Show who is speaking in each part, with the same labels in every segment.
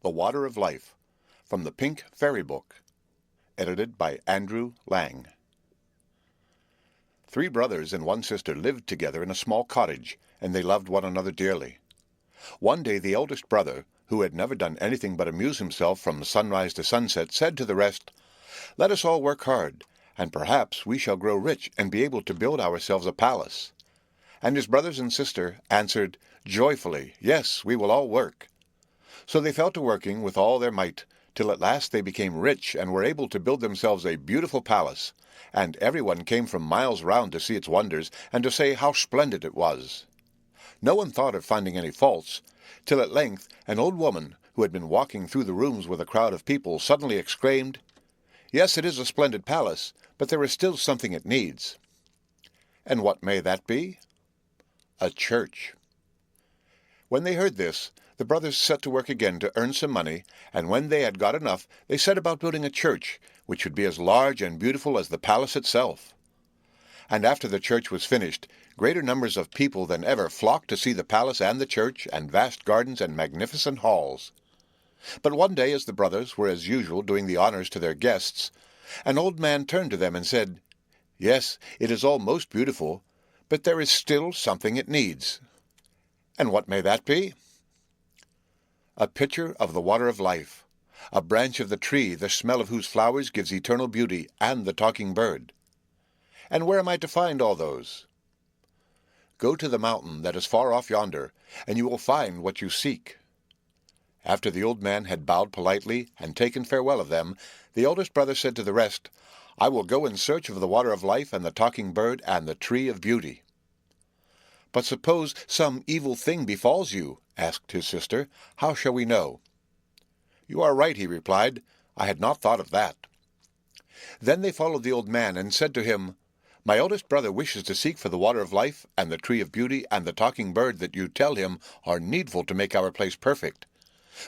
Speaker 1: The Water of Life, from the Pink Fairy Book, edited by Andrew Lang. 3 brothers and 1 sister lived together in a small cottage, and they loved one another dearly. One day the eldest brother, who had never done anything but amuse himself from sunrise to sunset, said to the rest, "Let us all work hard, and perhaps we shall grow rich and be able to build ourselves a palace." And his brothers and sister answered joyfully, "Yes, we will all work." So they fell to working with all their might, till at last they became rich and were able to build themselves a beautiful palace, and everyone came from miles round to see its wonders and to say how splendid it was. No one thought of finding any faults, till at length an old woman, who had been walking through the rooms with a crowd of people, suddenly exclaimed, "Yes, it is a splendid palace, but there is still something it needs." "And what may that be?" "A church." When they heard this, the brothers set to work again to earn some money, and when they had got enough, they set about building a church, which should be as large and beautiful as the palace itself. And after the church was finished, greater numbers of people than ever flocked to see the palace and the church, and vast gardens and magnificent halls. But one day, as the brothers were as usual doing the honors to their guests, an old man turned to them and said, "Yes, it is all most beautiful, but there is still something it needs." "And what may that be?" "A pitcher of the water of life, a branch of the tree, the smell of whose flowers gives eternal beauty, and the talking bird." "And where am I to find all those?" "Go to the mountain that is far off yonder, and you will find what you seek." After the old man had bowed politely and taken farewell of them, the eldest brother said to the rest, "I will go in search of the water of life and the talking bird and the tree of beauty." "But suppose some evil thing befalls you," asked his sister, "how shall we know?" "You are right," he replied. "I had not thought of that." Then they followed the old man and said to him, "My eldest brother wishes to seek for the water of life and the tree of beauty and the talking bird that you tell him are needful to make our place perfect.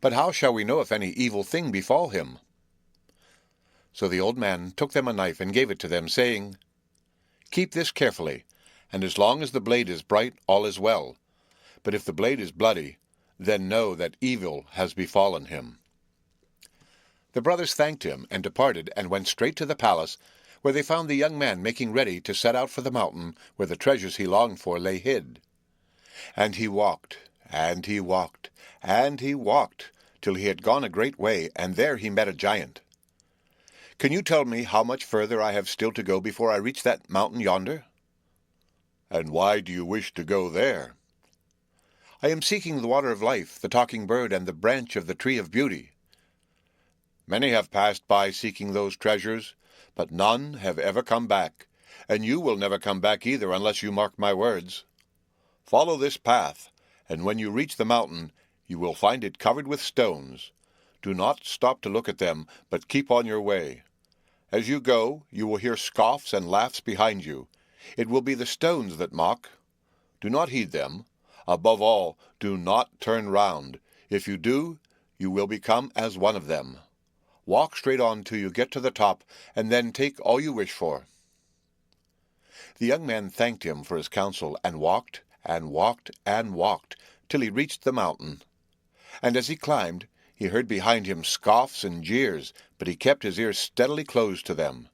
Speaker 1: But how shall we know if any evil thing befall him?" So the old man took them a knife and gave it to them, saying, "Keep this carefully, and as long as the blade is bright, all is well. But if the blade is bloody, then know that evil has befallen him." The brothers thanked him and departed, and went straight to the palace, where they found the young man making ready to set out for the mountain where the treasures he longed for lay hid. And he walked, and he walked, and he walked, till he had gone a great way, and there he met a giant. "Can you tell me how much further I have still to go before I reach that mountain yonder?" "And why do you wish to go there?" "I am seeking the water of life, the talking bird, and the branch of the tree of beauty." "Many have passed by seeking those treasures, but none have ever come back, and you will never come back either unless you mark my words. Follow this path, and when you reach the mountain, you will find it covered with stones. Do not stop to look at them, but keep on your way. As you go, you will hear scoffs and laughs behind you. It will be the stones that mock. Do not heed them. Above all, do not turn round. If you do, you will become as one of them. Walk straight on till you get to the top, and then take all you wish for." The young man thanked him for his counsel, and walked, and walked, and walked, till he reached the mountain. And as he climbed, he heard behind him scoffs and jeers, but he kept his ears steadily closed to them.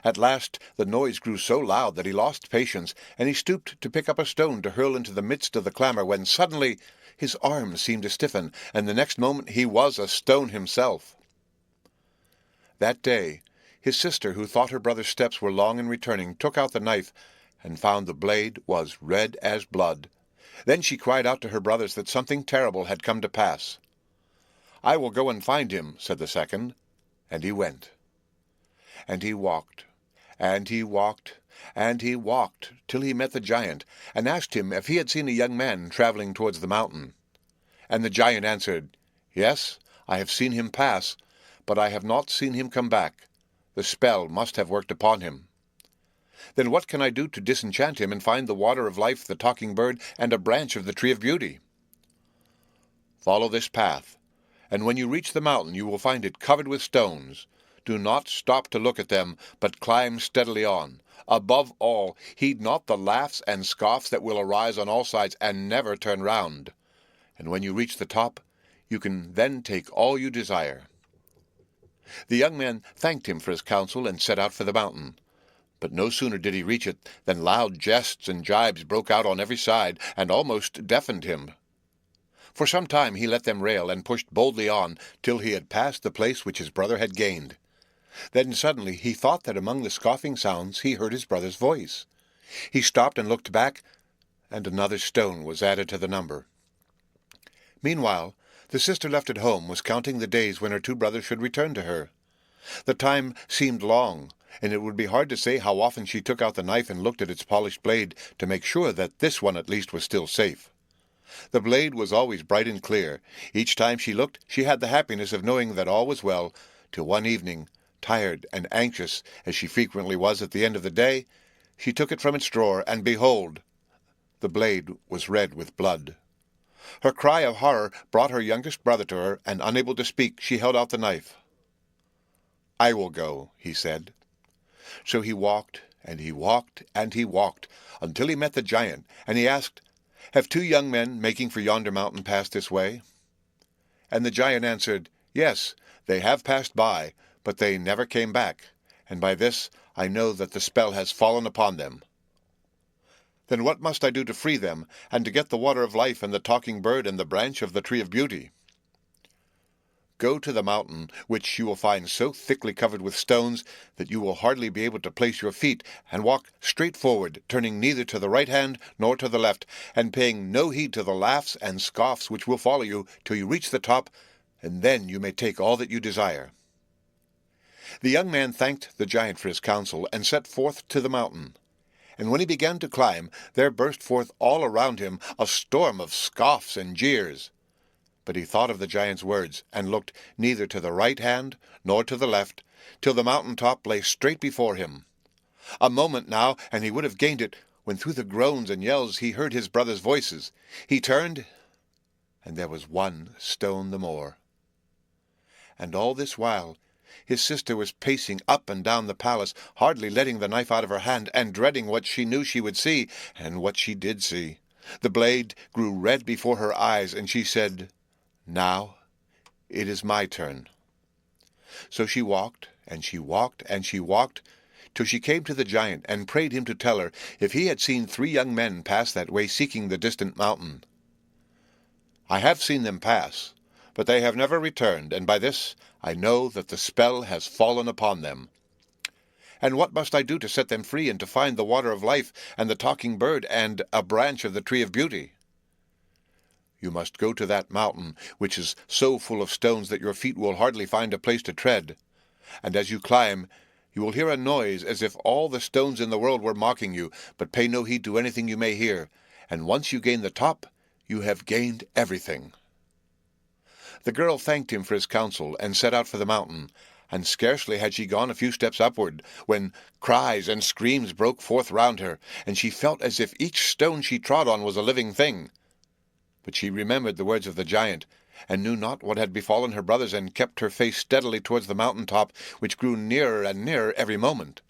Speaker 1: At last the noise grew so loud that he lost patience, and he stooped to pick up a stone to hurl into the midst of the clamor, when suddenly his arms seemed to stiffen, and the next moment he was a stone himself. That day his sister, who thought her brother's steps were long in returning, took out the knife, and found the blade was red as blood. Then she cried out to her brothers that something terrible had come to pass. "I will go and find him," said the second, and he went. And he walked, and he walked, and he walked, till he met the giant, and asked him if he had seen a young man traveling towards the mountain. And the giant answered, "Yes, I have seen him pass, but I have not seen him come back. The spell must have worked upon him." "Then what can I do to disenchant him and find the water of life, the talking bird, and a branch of the tree of beauty?" "Follow this path, and when you reach the mountain you will find it covered with stones. Do not stop to look at them, but climb steadily on. Above all, heed not the laughs and scoffs that will arise on all sides, and never turn round. And when you reach the top, You can then take all you desire." The young man thanked him for his counsel and set out for the mountain. But no sooner did he reach it than loud jests and jibes broke out on every side, and almost deafened him. For some time he let them rail, and pushed boldly on, till he had passed the place which his brother had gained. Then suddenly he thought that among the scoffing sounds he heard his brother's voice. He stopped and looked back, and another stone was added to the number. Meanwhile, the sister left at home was counting the days when her two brothers should return to her. The time seemed long, and it would be hard to say how often she took out the knife and looked at its polished blade to make sure that this one at least was still safe. The blade was always bright and clear. Each time she looked, she had the happiness of knowing that all was well, till one evening, tired and anxious as she frequently was at the end of the day, she took it from its drawer, and behold, the blade was red with blood. Her cry of horror brought her youngest brother to her, and unable to speak, she held out the knife. "I will go," he said. So he walked, and he walked, and he walked, until he met the giant, and he asked, "Have two young men making for yonder mountain passed this way?" And the giant answered, "Yes, they have passed by, but they never came back, and by this I know that the spell has fallen upon them." "Then what must I do to free them, and to get the water of life and the talking bird and the branch of the tree of beauty?" "Go to the mountain, which you will find so thickly covered with stones that you will hardly be able to place your feet, and walk straight forward, turning neither to the right hand nor to the left, and paying no heed to the laughs and scoffs which will follow you till you reach the top, and then you may take all that you desire." The young man thanked the giant for his counsel, and set forth to the mountain. And when he began to climb, there burst forth all around him a storm of scoffs and jeers. But he thought of the giant's words, and looked neither to the right hand nor to the left, till the mountain top lay straight before him. A moment now, and he would have gained it, when through the groans and yells he heard his brothers' voices. He turned, and there was one stone the more. And all this while his sister was pacing up and down the palace, hardly letting the knife out of her hand, and dreading what she knew she would see, and what she did see. The blade grew red before her eyes, and she said, "Now it is my turn." So she walked, and she walked, and she walked, till she came to the giant, and prayed him to tell her if he had seen three young men pass that way seeking the distant mountain. "I have seen them pass, but they have never returned, and by this I know that the spell has fallen upon them." "And what must I do to set them free, and to find the water of life, and the talking bird, and a branch of the tree of beauty?" "You must go to that mountain, which is so full of stones that your feet will hardly find a place to tread. And as you climb, you will hear a noise as if all the stones in the world were mocking you, but pay no heed to anything you may hear, and once you gain the top, you have gained everything." The girl thanked him for his counsel, and set out for the mountain, and scarcely had she gone a few steps upward, when cries and screams broke forth round her, and she felt as if each stone she trod on was a living thing. But she remembered the words of the giant, and knew not what had befallen her brothers, and kept her face steadily towards the mountain top, which grew nearer and nearer every moment.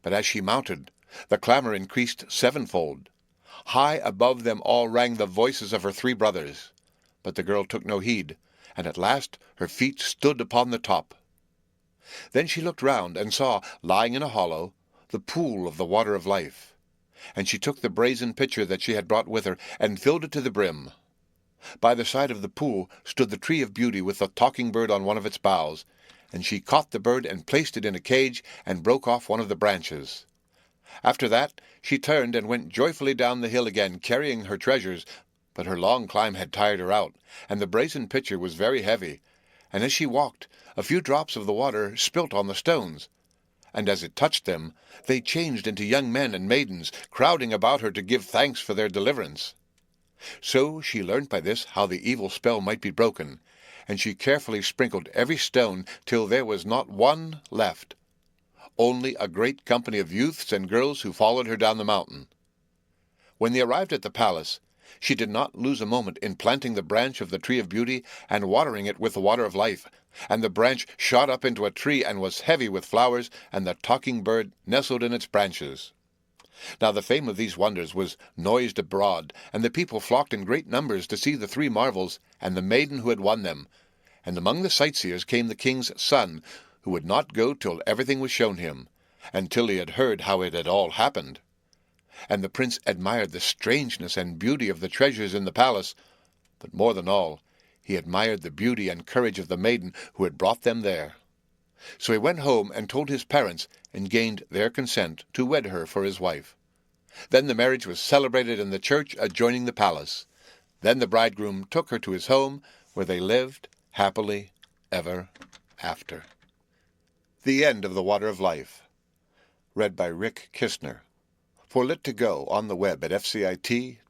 Speaker 1: But as she mounted, the clamour increased sevenfold. High above them all rang the voices of her three brothers. But the girl took no heed, and at last her feet stood upon the top. Then she looked round, and saw, lying in a hollow, the pool of the water of life. And she took the brazen pitcher that she had brought with her, and filled it to the brim. By the side of the pool stood the tree of beauty, with the talking bird on one of its boughs, and she caught the bird and placed it in a cage, and broke off one of the branches. After that she turned and went joyfully down the hill again, carrying her treasures, but her long climb had tired her out, and the brazen pitcher was very heavy, and as she walked, a few drops of the water spilt on the stones, and as it touched them, they changed into young men and maidens, crowding about her to give thanks for their deliverance. So she learnt by this how the evil spell might be broken, and she carefully sprinkled every stone till there was not one left, only a great company of youths and girls who followed her down the mountain. When they arrived at the palace, she did not lose a moment in planting the branch of the tree of beauty and watering it with the water of life, and the branch shot up into a tree and was heavy with flowers, and the talking bird nestled in its branches. Now the fame of these wonders was noised abroad, and the people flocked in great numbers to see the three marvels and the maiden who had won them. And among the sightseers came the king's son, who would not go till everything was shown him, and till he had heard how it had all happened. And the prince admired the strangeness and beauty of the treasures in the palace, but more than all, he admired the beauty and courage of the maiden who had brought them there. So he went home and told his parents, and gained their consent to wed her for his wife. Then the marriage was celebrated in the church adjoining the palace. Then the bridegroom took her to his home, where they lived happily ever after. The End of the Water of Life. Read by Rick Kistner. For Lit2Go on the web at fcit.usf.edu.